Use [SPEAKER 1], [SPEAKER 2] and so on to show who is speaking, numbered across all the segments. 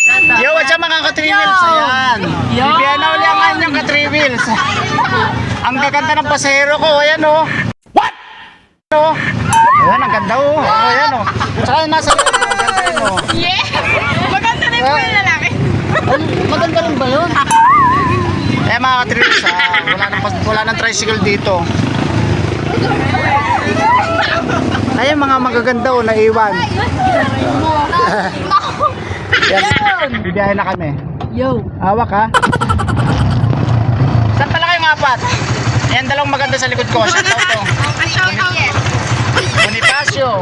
[SPEAKER 1] Yo, what's up mga ka-3 wheels? Ayan. Bibigyan na uli ang anyong ka-3 wheels. Ang gaganda ng pasahero ko. Ayan o. What? Ayan, ang ganda o. Ayan o. Tsaka nasa loob. Ang ganda yun o.
[SPEAKER 2] Yeah! Maganda rin po yung lalaki.
[SPEAKER 1] Maganda rin ba yun? Eh mga ka-3 wheels wala nang tricycle dito. Ayan mga magaganda o, naiwan. Yan, bibiyahin na kami.
[SPEAKER 2] Yo!
[SPEAKER 1] Hawak ha. Saan pala kayong apat? Ayan, dalawang maganda sa likod ko. Shout out to Bonifacio.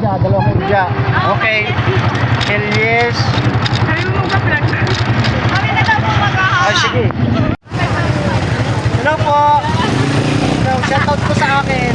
[SPEAKER 1] Dalawang India. Okay. Hell yes.
[SPEAKER 2] Sabi mo mag-vlog. Kami na daw po mag-ahawak.
[SPEAKER 1] Ay, sige. Hello po. Shout out po sa akin.